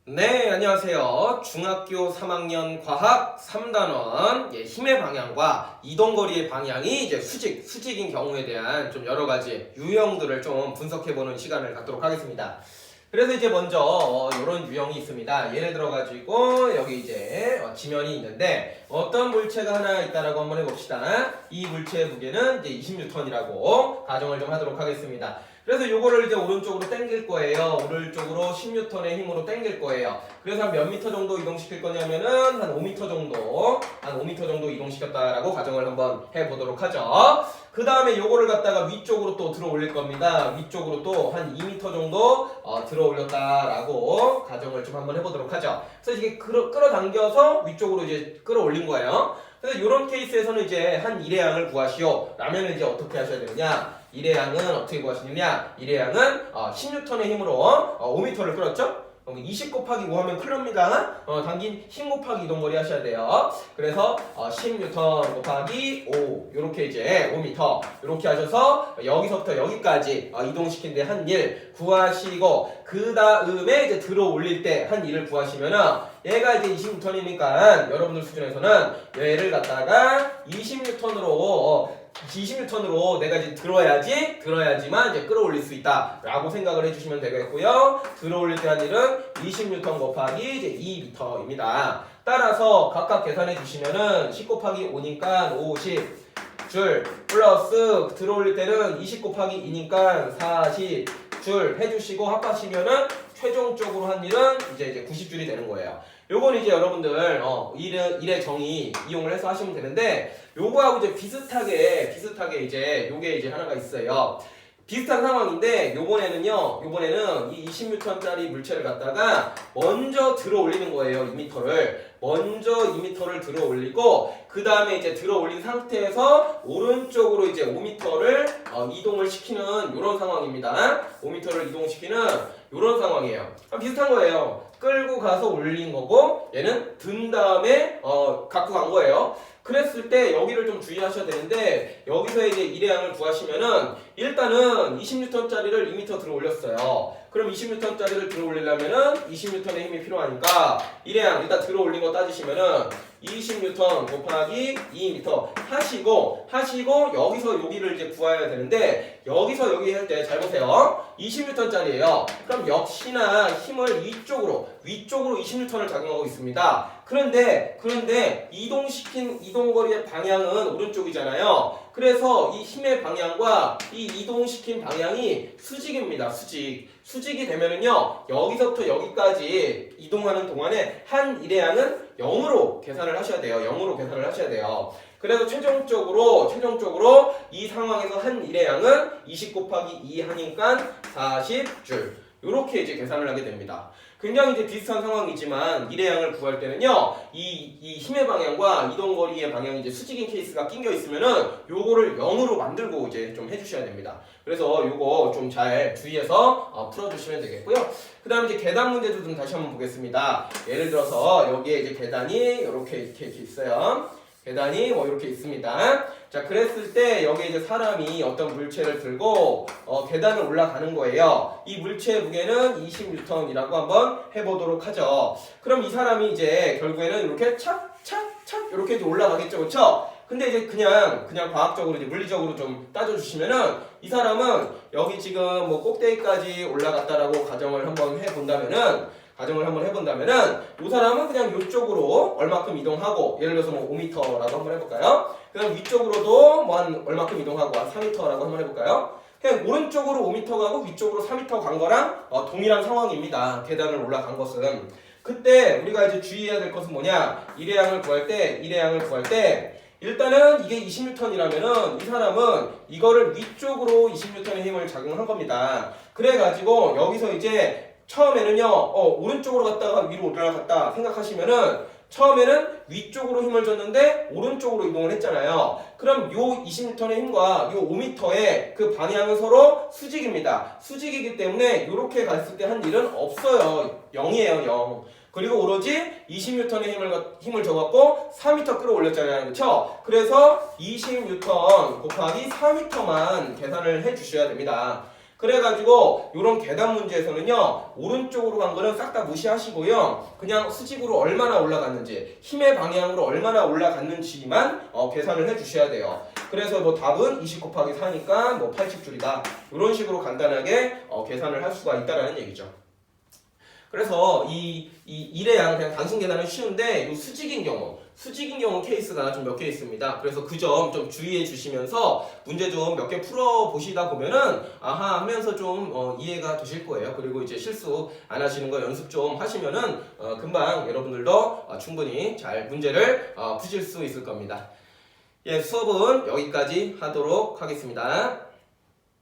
네, 안녕하세요. 중학교 3학년 과학 3단원 힘의 방향과 이동거리의 방향이 이제 수직인 경우에 대한 좀 여러 가지 유형들을 좀 분석해보는 시간을 갖도록 하겠습니다. 그래서 이제 먼저 이런 유형이 있습니다. 예를 들어가지고 여기 이제 지면이 있는데 어떤 물체가 하나 있다라고 한번 해봅시다. 이 물체의 무게는 이제 20N이라고 가정을 좀 하도록 하겠습니다. 그래서 요거를 이제 오른쪽으로 당길 거예요. 오른쪽으로 10N의 힘으로 당길 거예요. 그래서 한 몇 미터 정도 이동시킬 거냐면은 한 5m 정도 이동시켰다라고 가정을 한번 해보도록 하죠. 그 다음에 요거를 갖다가 위쪽으로 또 들어 올릴 겁니다. 위쪽으로 또 한 2m 정도 들어 올렸다라고 가정을 좀 한번 해보도록 하죠. 그래서 이게 끌어당겨서 위쪽으로 이제 끌어올린 거예요. 그래서 이런 케이스에서는 이제 한 일의 양을 구하시오. 라면 이제 어떻게 하셔야 되느냐? 일의 양은 어떻게 구하시느냐? 일의 양은 10N의 힘으로 5m를 끌었죠? 그럼 20 곱하기 5 하면 큰일 납니다. 당긴 힘 곱하기 이동거리 하셔야 돼요. 그래서 10N 곱하기 5 요렇게 이제 5m 요렇게 하셔서 여기서부터 여기까지 이동시킨 데 한 일 구하시고 그 다음에 이제 들어 올릴 때 한 일을 구하시면은 얘가 이제 20N이니까 여러분들 수준에서는 얘를 갖다가 20N으로 내가 이제 들어야지만 이제 끌어올릴 수 있다 라고 생각을 해주시면 되겠고요. 들어올릴 때 한 일은 20N 곱하기 이제 2m입니다. 따라서 각각 계산해 주시면은 10 곱하기 5니까 50 줄 플러스 들어올릴 때는 20 곱하기 2니까 40 줄 해주시고 합하시면은 최종적으로 한 일은 이제 90줄이 되는 거예요. 요건 이제 여러분들 일의 정의 이용을 해서 하시면 되는데 요거하고 이제 비슷하게 이제 요게 이제 하나가 있어요. 비슷한 상황인데 요번에는 이 20N짜리 물체를 갖다가 먼저 들어 올리는 거예요. 2m를 먼저 2m를 들어 올리고 그 다음에 이제 들어 올린 상태에서 오른쪽으로 이제 5m를 이동을 시키는 요런 상황입니다. 5m를 이동시키는 요런 상황이에요. 비슷한 거예요. 끌고 가서 올린 거고 얘는 든 다음에 갖고 간 거예요. 그랬을 때 여기를 좀 주의하셔야 되는데 여기서 이제 일의 양을 구하시면은 일단은 20N짜리를 2m 들어 올렸어요. 그럼 20N짜리를 들어 올리려면은 20N의 힘이 필요하니까 일의 양 일단 들어 올린 거 따지시면은 20N 곱하기 2m 하시고 여기서 여기를 이제 구해야 되는데 여기서 여기 할 때 잘 보세요. 20N짜리예요. 그럼 역시나 힘을 위쪽으로 20N을 작용하고 있습니다. 그런데 이동시킨 이동거리의 방향은 오른쪽이잖아요. 그래서 이 힘의 방향과 이 이동시킨 방향이 수직입니다. 수직이 되면은요 여기서부터 여기까지 이동하는 동안에 한 일의 양은 0으로 계산을 하셔야 돼요. 그래서 최종적으로 이 상황에서 한 일의 양은 20 곱하기 2 하니까 40줄 이렇게 이제 계산을 하게 됩니다. 굉장히 이제 비슷한 상황이지만 일의 양을 구할 때는요 이 힘의 방향과 이동거리의 방향이 이제 수직인 케이스가 낑겨 있으면은 요거를 0으로 만들고 이제 좀 해주셔야 됩니다. 그래서 요거 좀 잘 주의해서 풀어주시면 되겠고요. 그 다음에 이제 계단 문제도 좀 다시 한번 보겠습니다. 예를 들어서 여기에 이제 계단이 이렇게 있어요. 계단이 이렇게 있습니다. 자, 그랬을 때 여기 이제 사람이 어떤 물체를 들고 계단을 올라가는 거예요. 이 물체의 무게는 20N이라고 한번 해보도록 하죠. 그럼 이 사람이 이제 결국에는 이렇게 착착착 이렇게 이제 올라가겠죠, 그렇죠? 근데 이제 그냥 과학적으로 이제 물리적으로 좀 따져주시면은 이 사람은 여기 지금 뭐 꼭대기까지 올라갔다라고 가정을 한번 해본다면은 이 사람은 그냥 이쪽으로 얼마큼 이동하고 예를 들어서 뭐 5m라고 한번 해볼까요? 그다음 위쪽으로도 뭐 한 얼마큼 이동하고 한 4m라고 한번 해볼까요? 그냥 오른쪽으로 5m 가고 위쪽으로 4m 간 거랑 동일한 상황입니다. 계단을 올라간 것은. 그때 우리가 이제 주의해야 될 것은 뭐냐? 일의 양을 구할 때 일단은 이게 20N이라면은 이 사람은 이거를 위쪽으로 20N의 힘을 작용한 겁니다. 그래가지고 여기서 이제 처음에는요 오른쪽으로 갔다가 위로 올라갔다 생각하시면은 처음에는 위쪽으로 힘을 줬는데 오른쪽으로 이동을 했잖아요. 그럼 요 20N의 힘과 요 5m의 그 방향은 서로 수직입니다. 수직이기 때문에 이렇게 갔을 때 한 일은 없어요. 0이에요. 0. 그리고 오로지 20N의 힘을 줘갖고 4m 끌어올렸잖아요. 그렇죠? 그래서 20N 곱하기 4m만 계산을 해주셔야 됩니다. 그래가지고 이런 계산 문제에서는요 오른쪽으로 간 거는 싹 다 무시하시고요 그냥 수직으로 얼마나 올라갔는지 힘의 방향으로 얼마나 올라갔는지만 계산을 해주셔야 돼요. 그래서 뭐 답은 20 곱하기 4니까 뭐 80줄이다 이런 식으로 간단하게 계산을 할 수가 있다라는 얘기죠. 그래서 이 일의 그냥 단순 계산은 쉬운데 이 수직인 경우 케이스가 좀 몇 개 있습니다. 그래서 그 점 좀 주의해 주시면서 문제 좀 몇 개 풀어 보시다 보면은 아하 하면서 좀 이해가 되실 거예요. 그리고 이제 실수 안 하시는 거 연습 좀 하시면은 금방 여러분들도 충분히 잘 문제를 푸실 수 있을 겁니다. 예, 수업은 여기까지 하도록 하겠습니다.